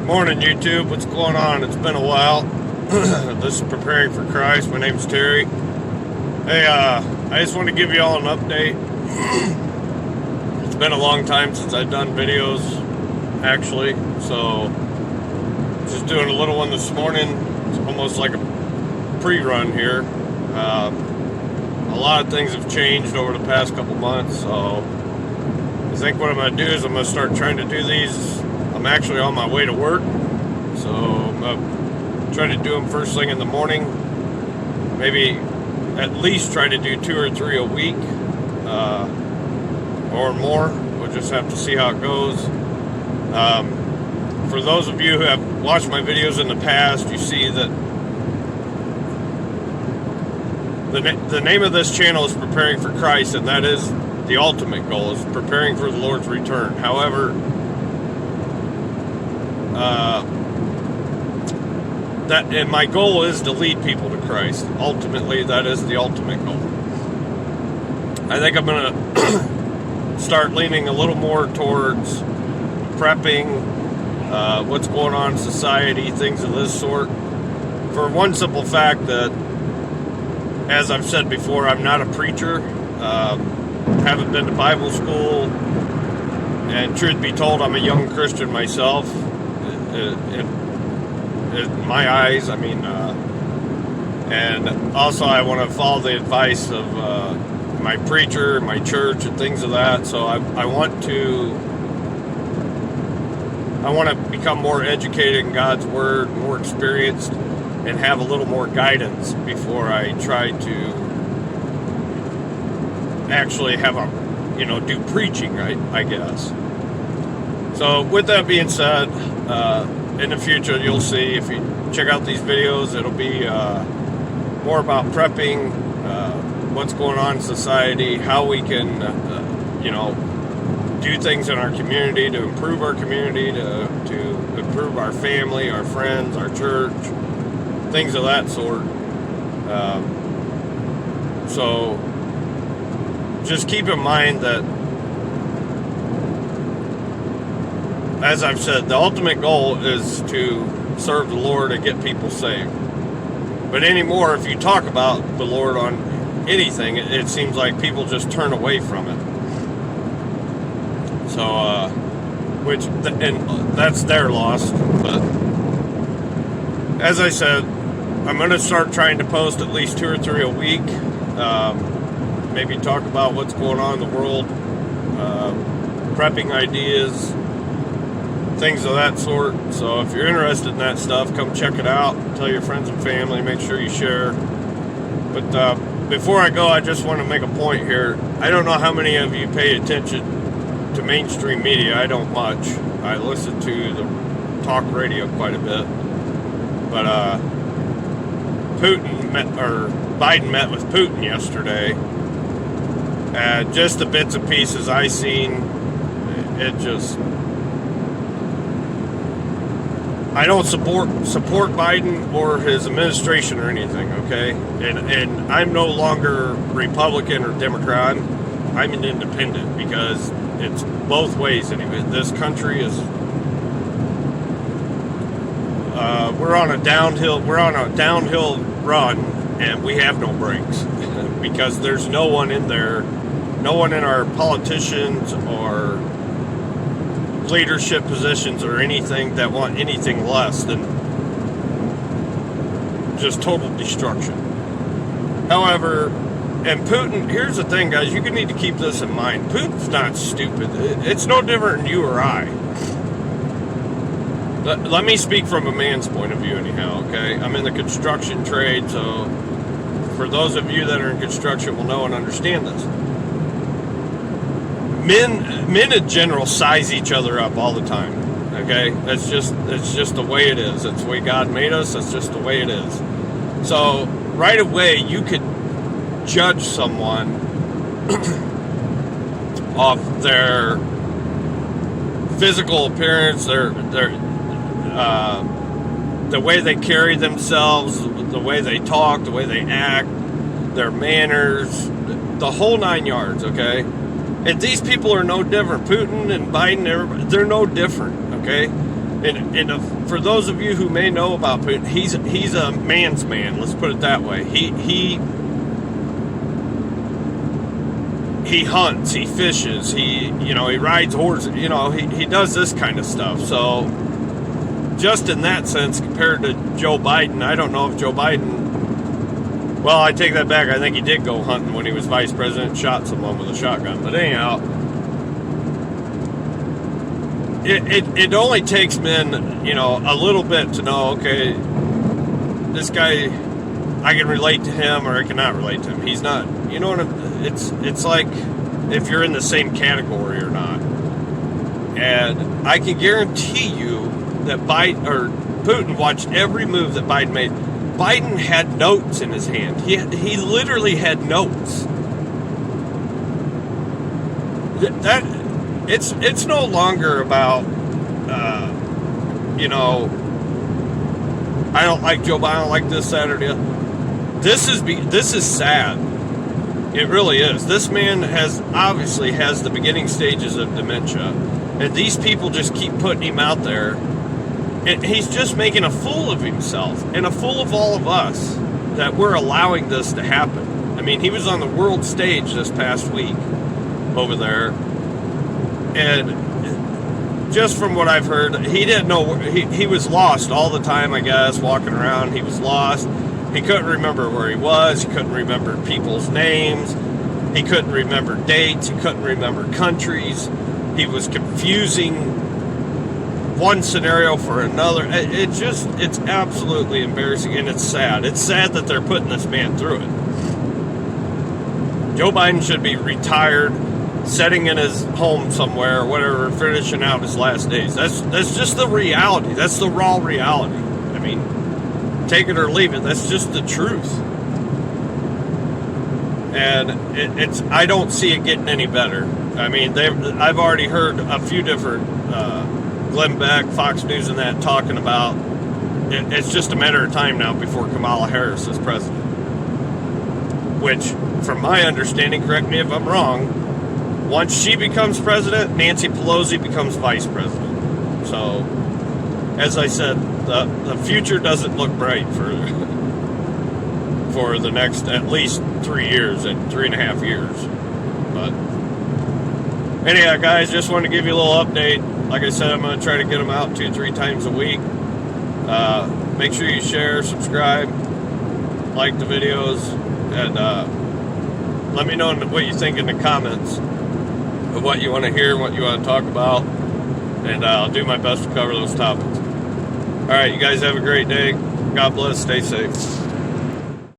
Morning, YouTube. What's going on? It's been a while. This is Preparing for Christ. My name's Terry. Hey, I just want to give you all an update. It's been a long time since I've done videos, actually. So, just doing a little one this morning. It's almost like a pre-run here. A lot of things have changed over the past couple months. So, I think what I'm going to do is I'm going to start trying to do these. I'm actually on my way to work, so I'm going to try to do them first thing in the morning. Maybe at least try to do 2 or 3 a week, or more. We'll just have to see how it goes. For those of you who have watched my videos in the past, you see that the name of this channel is Preparing for Christ, and that is the ultimate goal, is preparing for the Lord's return. However, and my goal is to lead people to Christ. Ultimately, that is the ultimate goal. I think I'm going to start leaning a little more towards prepping, what's going on in society, things of this sort. For one simple fact that, as I've said before, I'm not a preacher. Haven't been to Bible school. And truth be told, I'm a young Christian myself. In my eyes, I mean, and also I want to follow the advice of my preacher, my church, and things of that. So I want to become more educated in God's Word, more experienced, and have a little more guidance before I try to actually have do preaching, right? I guess. So with that being said, in the future, you'll see, if you check out these videos, it'll be more about prepping, what's going on in society, how we can, do things in our community to improve our community, to improve our family, our friends, our church, things of that sort. So just keep in mind that, as I've said, the ultimate goal is to serve the Lord and get people saved. But anymore, if you talk about the Lord on anything, it seems like people just turn away from it. So, and that's their loss. But as I said, I'm going to start trying to post at least 2 or 3 a week. Maybe talk about what's going on in the world, prepping ideas, things of that sort. So if you're interested in that stuff, come check it out. Tell your friends and family. Make sure you share. But before I go, I just want to make a point here. I don't know how many of you pay attention to mainstream media. I don't much. I listen to the talk radio quite a bit. But Biden met with Putin yesterday. Just the bits and pieces I seen, it just... I don't support Biden or his administration or anything, okay? And I'm no longer Republican or Democrat. I'm an independent, because it's both ways anyway. This country is we're on a downhill run, and we have no brakes because there's no one in there, no one in our politicians or leadership positions or anything that want anything less than just total destruction. However, and Putin, here's the thing, guys, you need to keep this in mind. Putin's not stupid. It's no different than you or I. Let me speak from a man's point of view anyhow, okay? I'm in the construction trade, so for those of you that are in construction will know and understand this. Men in general size each other up all the time, okay? It's just the way it is. It's the way God made us. That's just the way it is. So right away, you could judge someone off their physical appearance, the way they carry themselves, the way they talk, the way they act, their manners, the whole 9 yards, okay? And these people are no different. Putin and Biden, everybody, they're no different, okay? And for those of you who may know about Putin, he's a man's man. Let's put it that way. He hunts, he fishes, he rides horses. He does this kind of stuff. So just in that sense, compared to Joe Biden, I don't know if Joe Biden. Well, I take that back. I think he did go hunting when he was vice president and shot someone with a shotgun. But anyhow, it only takes men, a little bit to know, okay, this guy, I can relate to him or I cannot relate to him. He's not, it's like if you're in the same category or not. And I can guarantee you that Putin watched every move that Biden made. Biden had notes in his hand. He literally had notes. It's no longer about I don't like Joe Biden, I don't like this, that, or the other. This is sad. It really is. This man obviously has the beginning stages of dementia, and these people just keep putting him out there. And he's just making a fool of himself and a fool of all of us that we're allowing this to happen. I mean, he was on the world stage this past week over there, and just from what I've heard, he didn't know. He was lost all the time, I guess, walking around. He was lost. He couldn't remember where he was. He couldn't remember people's names. He couldn't remember dates. He couldn't remember countries. He was confusing one scenario for another. It's absolutely embarrassing, and it's sad. It's sad that they're putting this man through it. Joe Biden should be retired, sitting in his home somewhere or whatever, finishing out his last days. That's just the reality. That's the raw reality. I mean, take it or leave it. That's just the truth. And I don't see it getting any better. I mean, I've already heard a few different Glenn Beck, Fox News, and that talking about it's just a matter of time now before Kamala Harris is president. Which, from my understanding, correct me if I'm wrong, once she becomes president, Nancy Pelosi becomes vice president. So, as I said, the future doesn't look bright for the next at least 3 years and 3.5 years. But anyhow, guys, just wanted to give you a little update. Like I said, I'm going to try to get them out 2-3 times a week. Make sure you share, subscribe, like the videos, and let me know what you think in the comments of what you want to hear and what you want to talk about, and I'll do my best to cover those topics. All right, you guys have a great day. God bless. Stay safe.